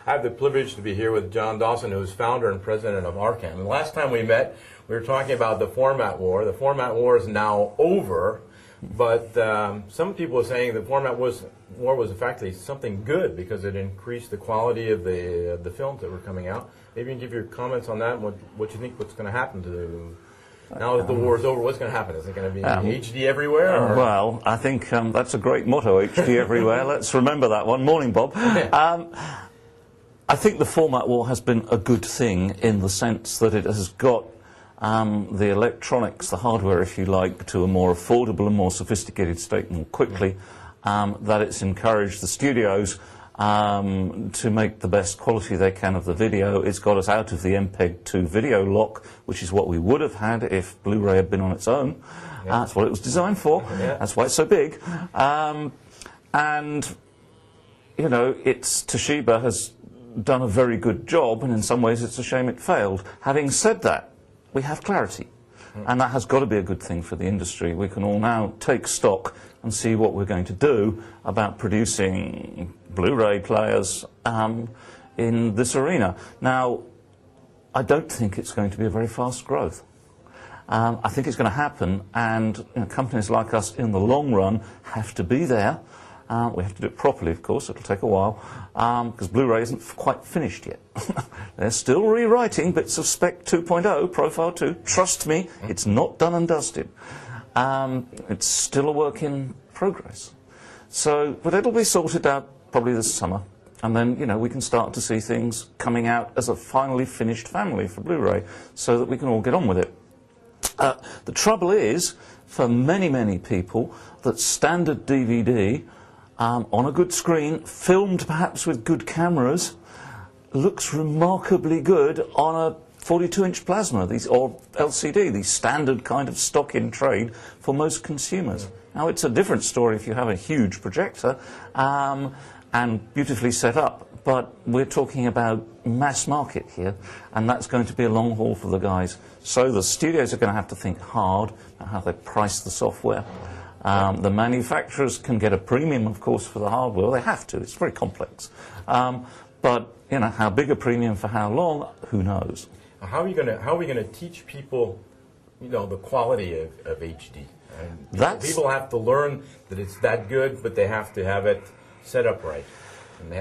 I have the privilege to be here with John Dawson, who is founder and president of Arcam. And the last time we met, we were talking about the format war. The format war is now over, but some people are saying the format war was in fact something good because it increased the quality of the films that were coming out. Maybe you can give your comments on that and what you think what's going to happen to now that the war is over. What's going to happen? Is it going to be HD everywhere? Well, I think that's a great motto, HD everywhere. Let's remember that one. Morning, Bob. I think the format war has been a good thing in the sense that it has got the electronics, the hardware, if you like, to a more affordable and more sophisticated state more quickly, that it's encouraged the studios to make the best quality they can of the video. It's got us out of the MPEG-2 video lock, which is what we would have had if Blu-ray had been on its own. That's what it was designed for. That's why it's so big. And, you know, Toshiba has done a very good job, and in some ways it's a shame it failed. Having said that, we have clarity, and that has got to be a good thing for the industry. We can all now take stock and see what we're going to do about producing Blu-ray players in this arena. Now, I don't think it's going to be a very fast growth. I think it's going to happen, and companies like us in the long run have to be there. We have to do it properly, of course. It'll take a while, because Blu-ray isn't quite finished yet. They're still rewriting bits of Spec 2.0, Profile 2. Trust me, it's not done and dusted. It's still a work in progress. So, but it'll be sorted out probably this summer. And then, you know, we can start to see things coming out as a finally finished family for Blu-ray, so that we can all get on with it. The trouble is, for many, many people, that standard DVD on a good screen, filmed perhaps with good cameras, looks remarkably good on a 42-inch plasma, or LCD, the standard kind of stock in trade for most consumers. Now, it's a different story if you have a huge projector and beautifully set up, but we're talking about mass market here, and that's going to be a long haul for the guys. So the studios are going to have to think hard about how they price the software. The manufacturers can get a premium, of course, for the hardware. They have to. It's very complex. But you know, how big a premium for how long? Who knows? How are we going to teach people, you know, the quality of HD? People have to learn that it's that good, but they have to have it set up right.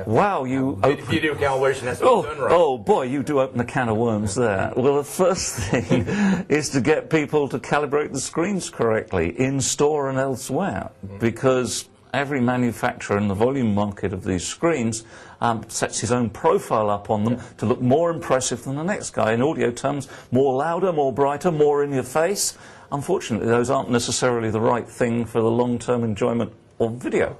Wow, video calibration has to be done right. Oh boy, you do open a can of worms there. Well, the first thing is to get people to calibrate the screens correctly in store and elsewhere, because every manufacturer in the volume market of these screens sets his own profile up on them to look more impressive than the next guy. In audio terms, more louder, more brighter, more in your face. Unfortunately, those aren't necessarily the right thing for the long-term enjoyment of video.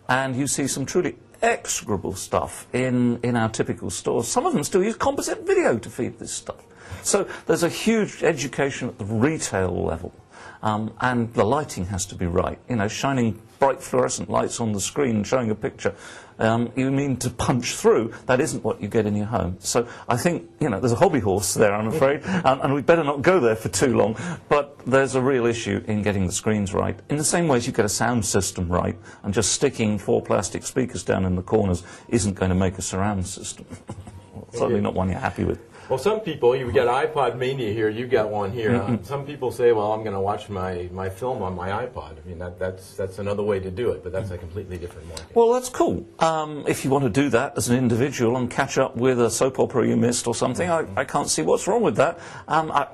And you see some truly execrable stuff in our typical stores. Some of them still use composite video to feed this stuff. So there's a huge education at the retail level. And the lighting has to be right. You know, shining bright fluorescent lights on the screen showing a picture, you mean to punch through. That isn't what you get in your home. So I think, you know, there's a hobby horse there, I'm afraid, and we better not go there for too long. But there's a real issue in getting the screens right. In the same way as you get a sound system right, and just sticking 4 plastic speakers down in the corners isn't going to make a surround system. Certainly not one you're happy with. Well, some people, you've got iPod Mania here, you've got one here. Some people say, well, I'm going to watch my film on my iPod. I mean, that's another way to do it, but that's a completely different market. Well, that's cool. If you want to do that as an individual and catch up with a soap opera you missed or something, I can't see what's wrong with that.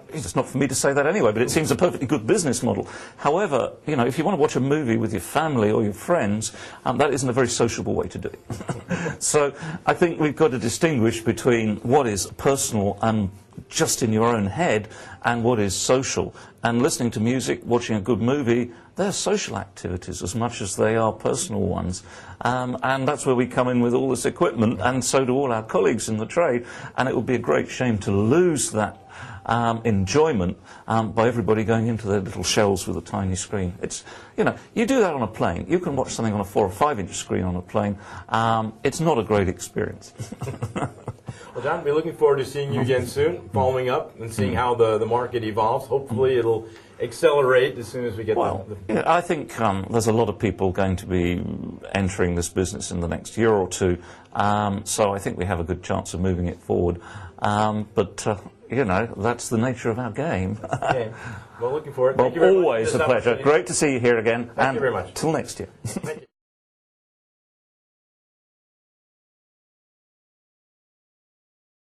It's not for me to say that anyway, but it seems a perfectly good business model. However, you know, if you want to watch a movie with your family or your friends, that isn't a very sociable way to do it. So I think we've got to distinguish between what is personal and just in your own head and what is social. And listening to music, watching a good movie, they're social activities as much as they are personal ones. And that's where we come in with all this equipment, and so do all our colleagues in the trade. And it would be a great shame to lose that enjoyment by everybody going into their little shells with a tiny screen. It's, you know, you do that on a plane. You can watch something on a 4 or 5 inch screen on a plane. It's not a great experience. Well, John, we're looking forward to seeing you again soon, following up and seeing how the market evolves. Hopefully it'll accelerate as soon as we get yeah, I think there's a lot of people going to be entering this business in the next year or two, so I think we have a good chance of moving it forward. But you know, that's the nature of our game. Okay. Well, looking forward. Well, Thank you very much. Always a pleasure. Great to see you here again. Thank you very much. Till next year. Thank you.